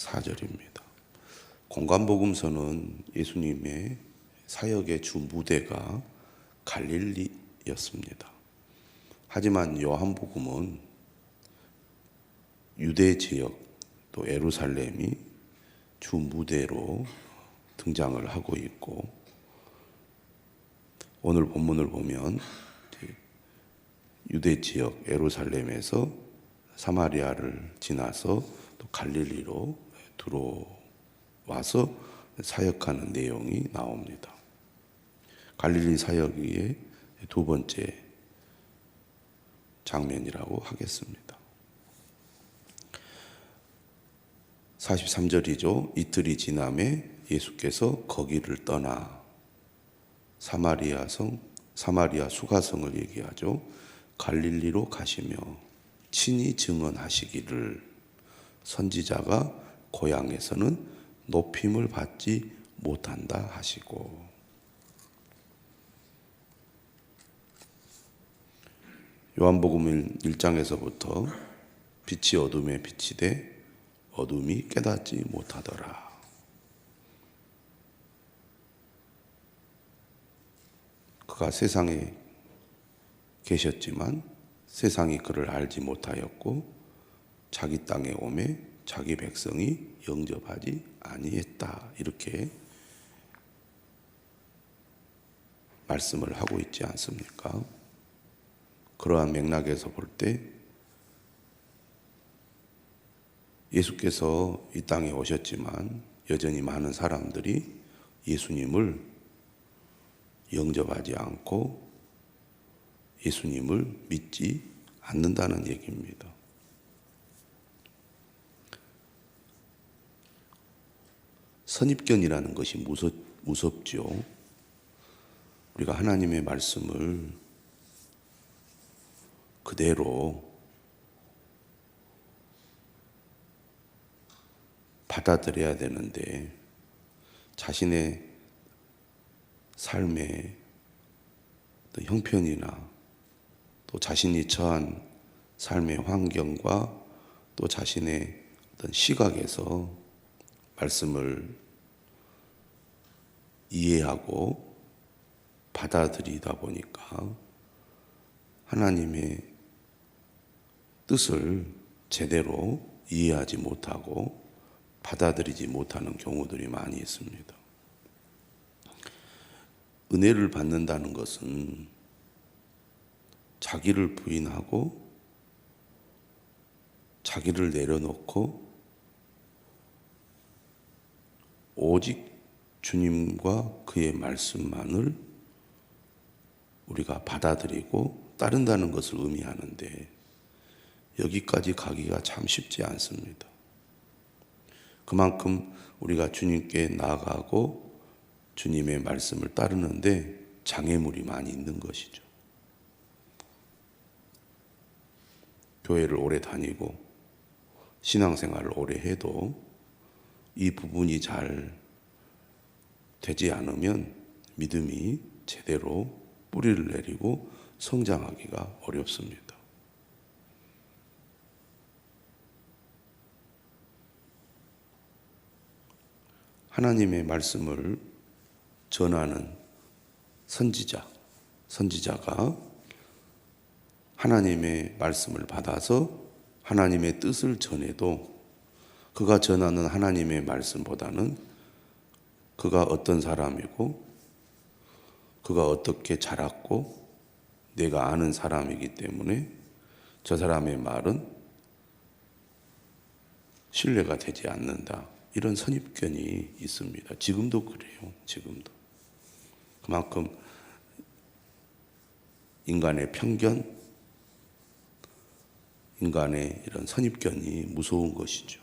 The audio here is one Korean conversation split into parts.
4절입니다. 공관복음서는 예수님의 사역의 주 무대가 갈릴리였습니다. 하지만 요한복음은 유대 지역 또 예루살렘이 주 무대로 등장을 하고 있고, 오늘 본문을 보면 유대 지역 예루살렘에서 사마리아를 지나서 또 갈릴리로 들어와서 사역하는 내용이 나옵니다. 갈릴리 사역의 두 번째 장면이라고 하겠습니다. 43절이죠. 이틀이 지남에 예수께서 거기를 떠나 사마리아 수가성을 얘기하죠. 갈릴리로 가시며 친히 증언하시기를 선지자가 고향에서는 높임을 받지 못한다 하시고, 요한복음 1장에서부터 빛이 어둠에 비치되 어둠이 깨닫지 못하더라. 그가 세상에 계셨지만 세상이 그를 알지 못하였고 자기 땅에 오매 자기 백성이 영접하지 아니했다. 이렇게 말씀을 하고 있지 않습니까? 그러한 맥락에서 볼 때 예수께서 이 땅에 오셨지만 여전히 많은 사람들이 예수님을 영접하지 않고 예수님을 믿지 않는다는 얘기입니다. 선입견이라는 것이 무섭죠. 우리가 하나님의 말씀을 그대로 받아들여야 되는데 자신의 삶의 형편이나 또 자신이 처한 삶의 환경과 또 자신의 어떤 시각에서 말씀을 이해하고 받아들이다 보니까 하나님의 뜻을 제대로 이해하지 못하고 받아들이지 못하는 경우들이 많이 있습니다. 은혜를 받는다는 것은 자기를 부인하고 자기를 내려놓고 오직 주님과 그의 말씀만을 우리가 받아들이고 따른다는 것을 의미하는데, 여기까지 가기가 참 쉽지 않습니다. 그만큼 우리가 주님께 나아가고 주님의 말씀을 따르는데 장애물이 많이 있는 것이죠. 교회를 오래 다니고 신앙생활을 오래 해도 이 부분이 잘 되지 않으면 믿음이 제대로 뿌리를 내리고 성장하기가 어렵습니다. 하나님의 말씀을 전하는 선지자가 하나님의 말씀을 받아서 하나님의 뜻을 전해도 그가 전하는 하나님의 말씀보다는 그가 어떤 사람이고 그가 어떻게 자랐고 내가 아는 사람이기 때문에 저 사람의 말은 신뢰가 되지 않는다. 이런 선입견이 있습니다. 지금도 그래요. 지금도. 그만큼 인간의 편견, 인간의 이런 선입견이 무서운 것이죠.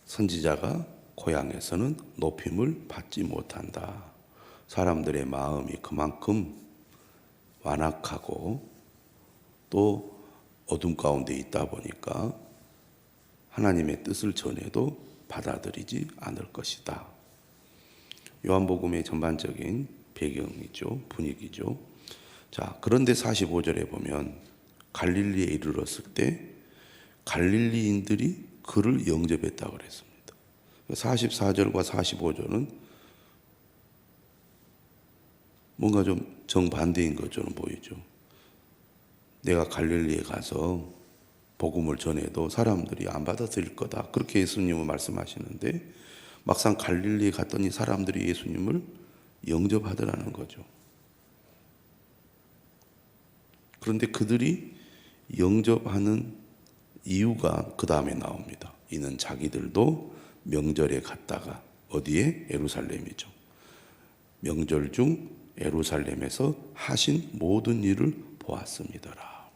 선지자가 고향에서는 높임을 받지 못한다. 사람들의 마음이 그만큼 완악하고 또 어둠 가운데 있다 보니까 하나님의 뜻을 전해도 받아들이지 않을 것이다. 요한복음의 전반적인 배경이죠. 분위기죠. 자, 그런데 45절에 보면 갈릴리에 이르렀을 때 갈릴리인들이 그를 영접했다고 그랬습니다. 44절과 45절은 뭔가 좀 정반대인 것처럼 보이죠. 내가 갈릴리에 가서 복음을 전해도 사람들이 안 받아들일 거다. 그렇게 예수님은 말씀하시는데 막상 갈릴리에 갔더니 사람들이 예수님을 영접하더라는 거죠. 그런데 그들이 영접하는 이유가 그 다음에 나옵니다. 이는 자기들도 명절에 갔다가 어디에? 예루살렘이죠. 명절 중 예루살렘에서 하신 모든 일을 보았습니다라.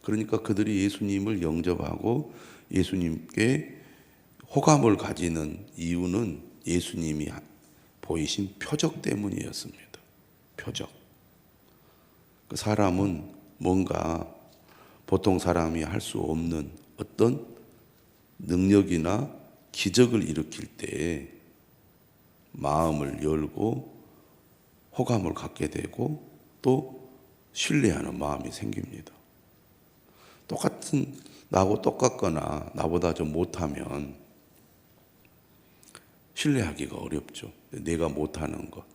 그러니까 그들이 예수님을 영접하고 예수님께 호감을 가지는 이유는 예수님이 보이신 표적 때문이었습니다. 표적. 그 사람은 뭔가 보통 사람이 할 수 없는 어떤 능력이나 기적을 일으킬 때 마음을 열고 호감을 갖게 되고 또 신뢰하는 마음이 생깁니다. 나하고 똑같거나 나보다 좀 못하면 신뢰하기가 어렵죠. 내가 못하는 것,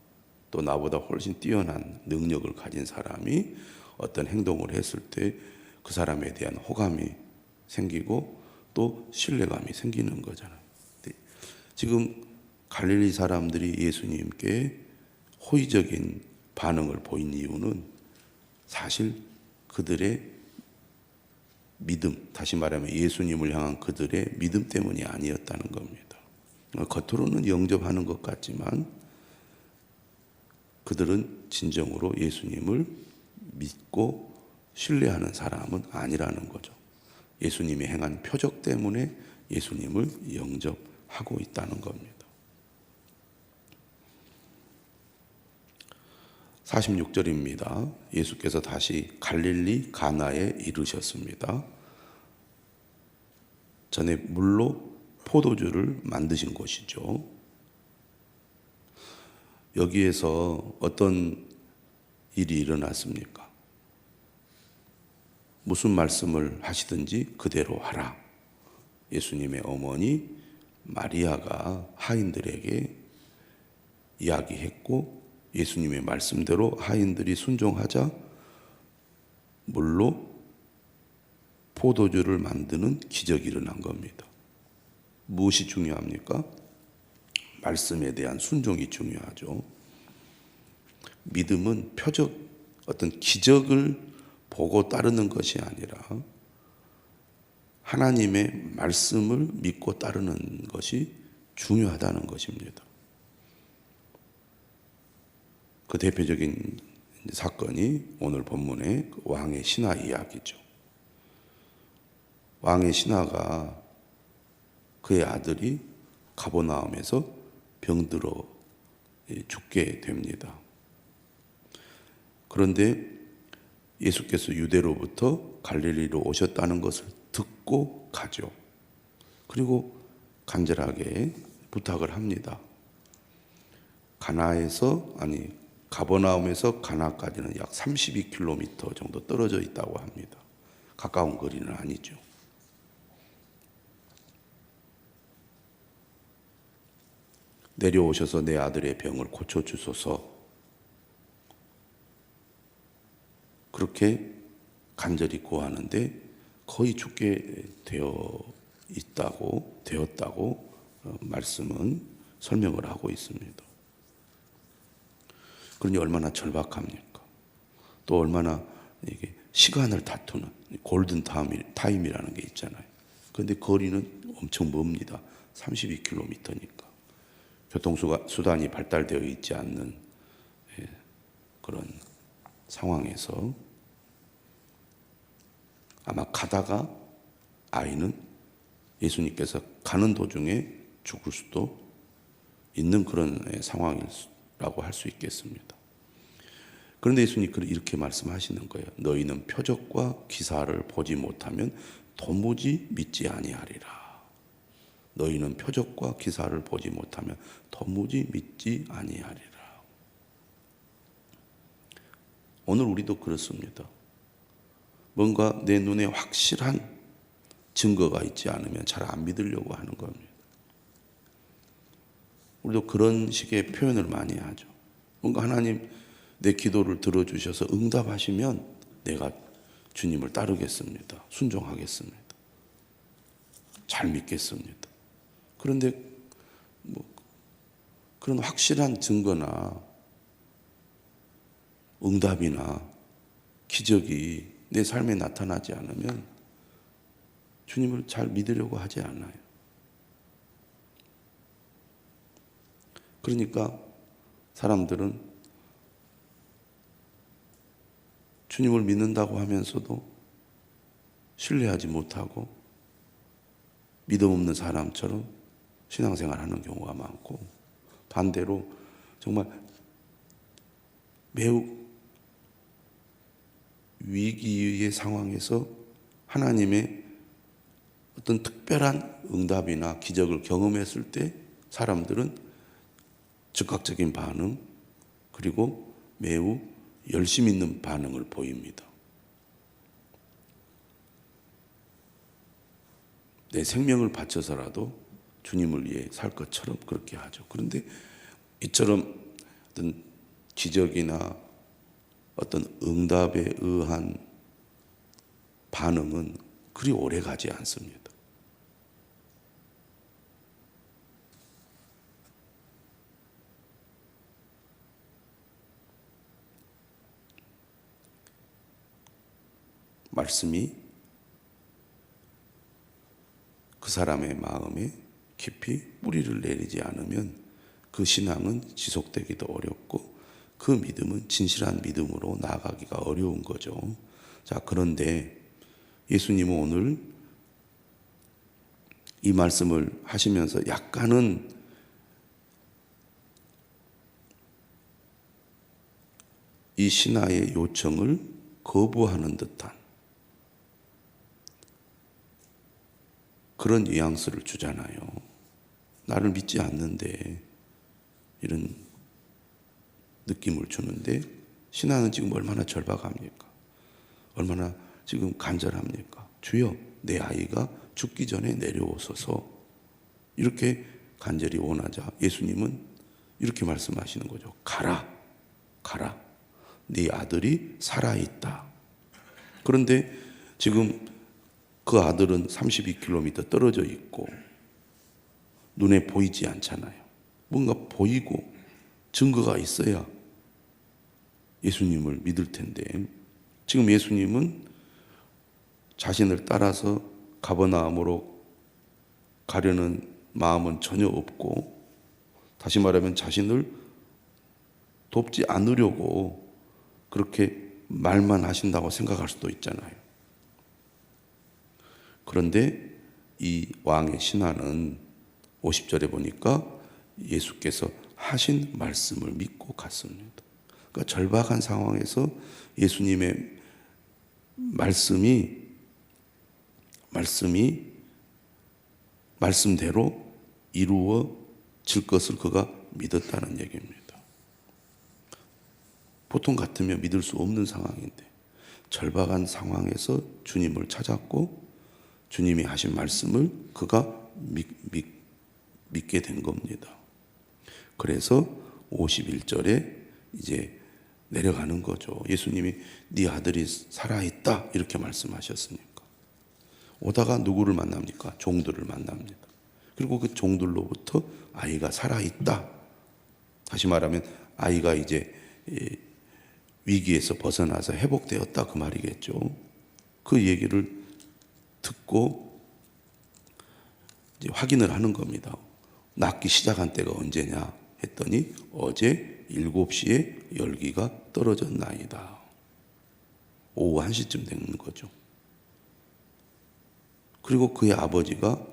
또 나보다 훨씬 뛰어난 능력을 가진 사람이 어떤 행동을 했을 때 그 사람에 대한 호감이 생기고 또 신뢰감이 생기는 거잖아요. 지금 갈릴리 사람들이 예수님께 호의적인 반응을 보인 이유는 사실 그들의 믿음, 다시 말하면 예수님을 향한 그들의 믿음 때문이 아니었다는 겁니다. 겉으로는 영접하는 것 같지만 그들은 진정으로 예수님을 믿고 신뢰하는 사람은 아니라는 거죠. 예수님이 행한 표적 때문에 예수님을 영접하고 있다는 겁니다. 46절입니다. 예수께서 다시 갈릴리 가나에 이르셨습니다. 전에 물로 포도주를 만드신 곳이죠. 여기에서 어떤 일이 일어났습니까? 무슨 말씀을 하시든지 그대로 하라. 예수님의 어머니 마리아가 하인들에게 이야기했고 예수님의 말씀대로 하인들이 순종하자 물로 포도주를 만드는 기적이 일어난 겁니다. 무엇이 중요합니까? 말씀에 대한 순종이 중요하죠. 믿음은 표적, 어떤 기적을 보고 따르는 것이 아니라 하나님의 말씀을 믿고 따르는 것이 중요하다는 것입니다. 그 대표적인 사건이 오늘 본문의 왕의 신하 이야기죠. 왕의 신하가 그의 아들이 가버나움에서 병들어 죽게 됩니다. 그런데 예수께서 유대로부터 갈릴리로 오셨다는 것을 듣고 가죠. 그리고 간절하게 부탁을 합니다. 가버나움에서 가나까지는 약 32km 정도 떨어져 있다고 합니다. 가까운 거리는 아니죠. 내려오셔서 내 아들의 병을 고쳐주소서. 그렇게 간절히 구하는데 거의 죽게 되었다고 말씀은 설명을 하고 있습니다. 그러니 얼마나 절박합니까? 또 얼마나 이게 시간을 다투는 골든 타임이라는 게 있잖아요. 그런데 거리는 엄청 멉니다. 32km니까. 교통수단이 발달되어 있지 않는 그런 상황에서 아마 가다가 아이는 예수님께서 가는 도중에 죽을 수도 있는 그런 상황이라고 할 수 있겠습니다. 그런데 예수님께서 이렇게 말씀하시는 거예요. 너희는 표적과 기사를 보지 못하면 도무지 믿지 아니하리라. 너희는 표적과 기사를 보지 못하면 도무지 믿지 아니하리라. 오늘 우리도 그렇습니다. 뭔가 내 눈에 확실한 증거가 있지 않으면 잘 안 믿으려고 하는 겁니다. 우리도 그런 식의 표현을 많이 하죠. 뭔가 하나님 내 기도를 들어주셔서 응답하시면 내가 주님을 따르겠습니다. 순종하겠습니다. 잘 믿겠습니다. 그런데 뭐 그런 확실한 증거나 응답이나 기적이 내 삶에 나타나지 않으면 주님을 잘 믿으려고 하지 않아요. 그러니까 사람들은 주님을 믿는다고 하면서도 신뢰하지 못하고 믿음 없는 사람처럼 신앙생활 하는 경우가 많고, 반대로 정말 매우 위기의 상황에서 하나님의 어떤 특별한 응답이나 기적을 경험했을 때 사람들은 즉각적인 반응, 그리고 매우 열심 있는 반응을 보입니다. 내 생명을 바쳐서라도 주님을 위해 살 것처럼 그렇게 하죠. 그런데 이처럼 어떤 기적이나 어떤 응답에 의한 반응은 그리 오래 가지 않습니다. 말씀이 그 사람의 마음에 깊이 뿌리를 내리지 않으면 그 신앙은 지속되기도 어렵고 그 믿음은 진실한 믿음으로 나아가기가 어려운 거죠. 자, 그런데 예수님은 오늘 이 말씀을 하시면서 약간은 이 신하의 요청을 거부하는 듯한 그런 뉘앙스를 주잖아요. 나를 믿지 않는데, 이런 느낌을 주는데, 신하는 지금 얼마나 절박합니까? 얼마나 지금 간절합니까? 주여, 내 아이가 죽기 전에 내려오소서. 이렇게 간절히 원하자 예수님은 이렇게 말씀하시는 거죠. 가라, 가라. 네 아들이 살아있다. 그런데 지금 그 아들은 32km 떨어져 있고 눈에 보이지 않잖아요. 뭔가 보이고 증거가 있어야 예수님을 믿을 텐데, 지금 예수님은 자신을 따라서 가버나움으로 가려는 마음은 전혀 없고, 다시 말하면 자신을 돕지 않으려고 그렇게 말만 하신다고 생각할 수도 있잖아요. 그런데 이 왕의 신하는 50절에 보니까 예수께서 하신 말씀을 믿고 갔습니다. 그러니까 절박한 상황에서 예수님의 말씀대로 이루어질 것을 그가 믿었다는 얘기입니다. 보통 같으면 믿을 수 없는 상황인데 절박한 상황에서 주님을 찾았고 주님이 하신 말씀을 그가 믿게 된 겁니다. 그래서 51절에 이제 내려가는 거죠. 예수님이 네 아들이 살아있다 이렇게 말씀하셨으니까. 오다가 누구를 만납니까? 종들을 만납니다. 그리고 그 종들로부터 아이가 살아있다. 다시 말하면 아이가 이제 위기에서 벗어나서 회복되었다 그 말이겠죠. 그 얘기를 듣고 이제 확인을 하는 겁니다. 낫기 시작한 때가 언제냐 했더니 어제 7시에 열기가 떨어졌나이다. 오후 1시쯤 되는 거죠. 그리고 그의 아버지가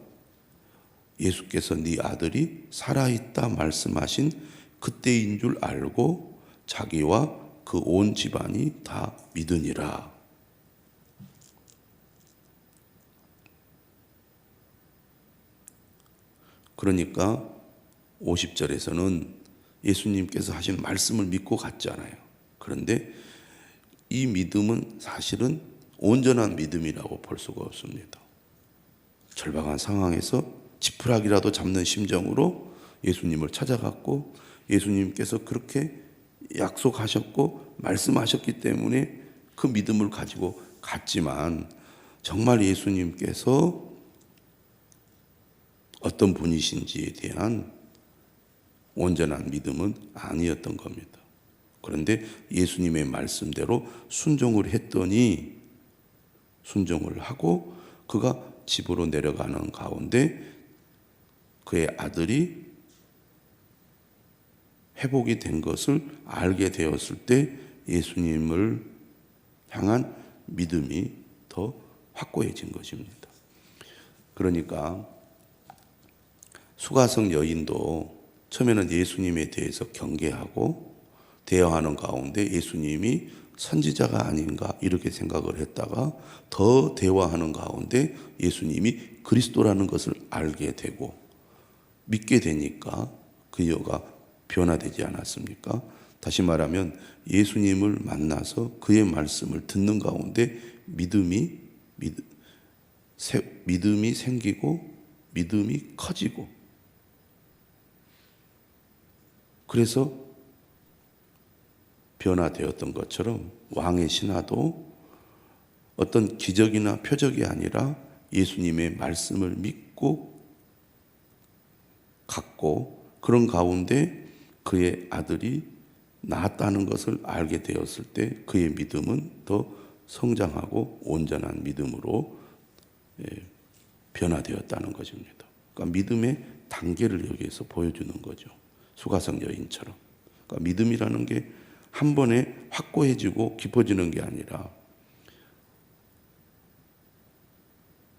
예수께서 네 아들이 살아있다 말씀하신 그때인 줄 알고 자기와 그 온 집안이 다 믿으니라. 그러니까 50절에서는 예수님께서 하신 말씀을 믿고 갔잖아요. 그런데 이 믿음은 사실은 온전한 믿음이라고 볼 수가 없습니다. 절박한 상황에서 지푸라기라도 잡는 심정으로 예수님을 찾아갔고, 예수님께서 그렇게 약속하셨고 말씀하셨기 때문에 그 믿음을 가지고 갔지만, 정말 예수님께서 어떤 분이신지에 대한 온전한 믿음은 아니었던 겁니다. 그런데 예수님의 말씀대로 순종을 했더니, 순종을 하고 그가 집으로 내려가는 가운데 그의 아들이 회복이 된 것을 알게 되었을 때 예수님을 향한 믿음이 더 확고해진 것입니다. 그러니까 수가성 여인도 처음에는 예수님에 대해서 경계하고 대화하는 가운데 예수님이 선지자가 아닌가 이렇게 생각을 했다가 더 대화하는 가운데 예수님이 그리스도라는 것을 알게 되고 믿게 되니까 그 여가 변화되지 않았습니까? 다시 말하면 예수님을 만나서 그의 말씀을 듣는 가운데 믿음이 생기고 믿음이 커지고, 그래서 변화되었던 것처럼 왕의 신하도 어떤 기적이나 표적이 아니라 예수님의 말씀을 믿고 갔고, 그런 가운데 그의 아들이 나았다는 것을 알게 되었을 때 그의 믿음은 더 성장하고 온전한 믿음으로 변화되었다는 것입니다. 그러니까 믿음의 단계를 여기에서 보여주는 거죠. 수가성 여인처럼. 그러니까 믿음이라는 게 한 번에 확고해지고 깊어지는 게 아니라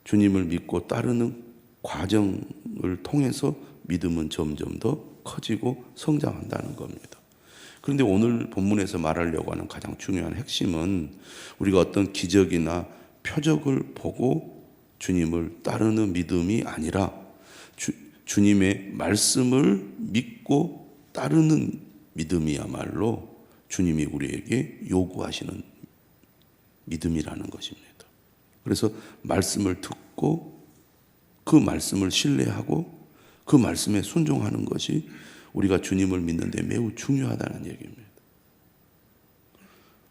주님을 믿고 따르는 과정을 통해서 믿음은 점점 더 커지고 성장한다는 겁니다. 그런데 오늘 본문에서 말하려고 하는 가장 중요한 핵심은 우리가 어떤 기적이나 표적을 보고 주님을 따르는 믿음이 아니라 주님의 말씀을 믿고 따르는 믿음이야말로 주님이 우리에게 요구하시는 믿음이라는 것입니다. 그래서 말씀을 듣고 그 말씀을 신뢰하고 그 말씀에 순종하는 것이 우리가 주님을 믿는 데 매우 중요하다는 얘기입니다.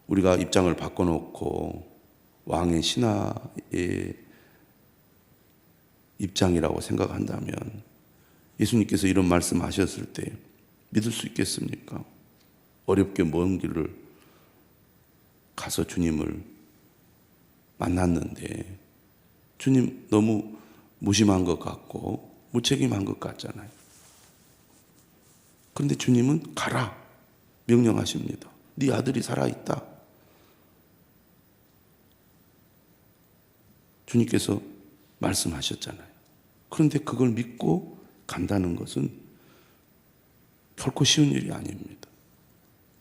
우리가 입장을 바꿔놓고 왕의 신하의 입장이라고 생각한다면 예수님께서 이런 말씀하셨을 때 믿을 수 있겠습니까? 어렵게 먼 길을 가서 주님을 만났는데 주님 너무 무심한 것 같고 무책임한 것 같잖아요. 그런데 주님은 가라 명령하십니다. 네 아들이 살아있다. 주님께서 말씀하셨잖아요. 그런데 그걸 믿고 간다는 것은 결코 쉬운 일이 아닙니다.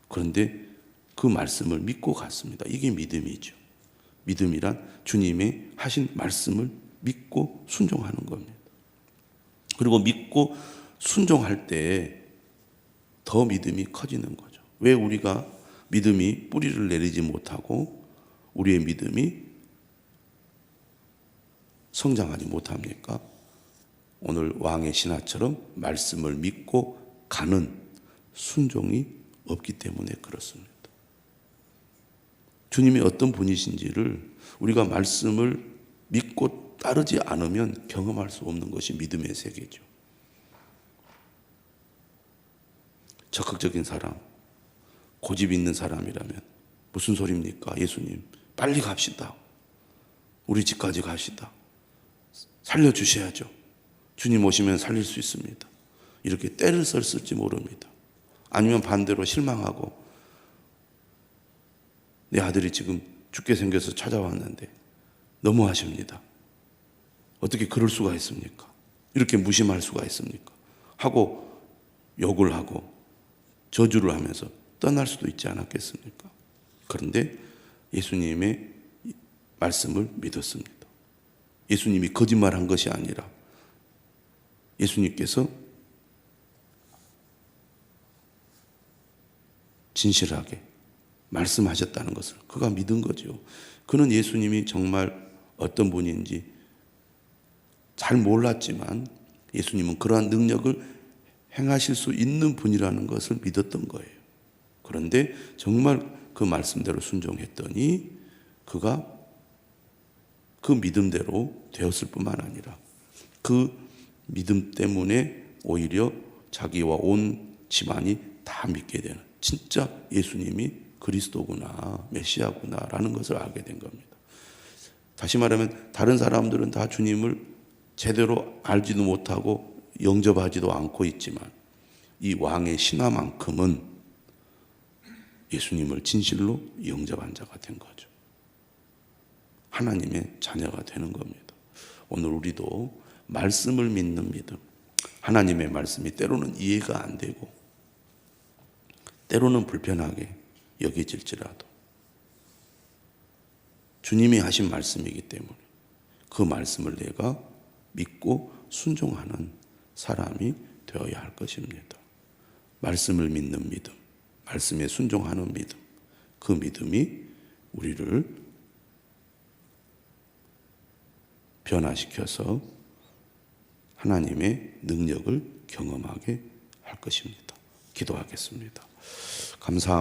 그런데 그 말씀을 믿고 갔습니다. 이게 믿음이죠. 믿음이란 주님의 하신 말씀을 믿고 순종하는 겁니다. 그리고 믿고 순종할 때 더 믿음이 커지는 거죠. 왜 우리가 믿음이 뿌리를 내리지 못하고 우리의 믿음이 성장하지 못합니까? 오늘 왕의 신하처럼 말씀을 믿고 가는 순종이 없기 때문에 그렇습니다. 주님이 어떤 분이신지를 우리가 말씀을 믿고 따르지 않으면 경험할 수 없는 것이 믿음의 세계죠. 적극적인 사람, 고집 있는 사람이라면 무슨 소리입니까? 예수님 빨리 갑시다. 우리 집까지 갑시다. 살려주셔야죠. 주님 오시면 살릴 수 있습니다. 이렇게 때를 썼을지 모릅니다. 아니면 반대로 실망하고 내 아들이 지금 죽게 생겨서 찾아왔는데 너무하십니다. 어떻게 그럴 수가 있습니까? 이렇게 무심할 수가 있습니까? 하고 욕을 하고 저주를 하면서 떠날 수도 있지 않았겠습니까? 그런데 예수님의 말씀을 믿었습니다. 예수님이 거짓말한 것이 아니라 예수님께서 진실하게 말씀하셨다는 것을 그가 믿은 거죠. 그는 예수님이 정말 어떤 분인지 잘 몰랐지만 예수님은 그러한 능력을 행하실 수 있는 분이라는 것을 믿었던 거예요. 그런데 정말 그 말씀대로 순종했더니 그가 그 믿음대로 되었을 뿐만 아니라 그 믿음 때문에 오히려 자기와 온 집안이 다 믿게 되는, 진짜 예수님이 그리스도구나, 메시아구나라는 것을 알게 된 겁니다. 다시 말하면 다른 사람들은 다 주님을 제대로 알지도 못하고 영접하지도 않고 있지만 이 왕의 신하만큼은 예수님을 진실로 영접한 자가 된 거죠. 하나님의 자녀가 되는 겁니다. 오늘 우리도 말씀을 믿는 믿음, 하나님의 말씀이 때로는 이해가 안 되고 때로는 불편하게 여겨질지라도 주님이 하신 말씀이기 때문에 그 말씀을 내가 믿고 순종하는 사람이 되어야 할 것입니다. 말씀을 믿는 믿음, 말씀에 순종하는 믿음, 그 믿음이 우리를 변화시켜서 하나님의 능력을 경험하게 할 것입니다. 기도하겠습니다. 감사합니다.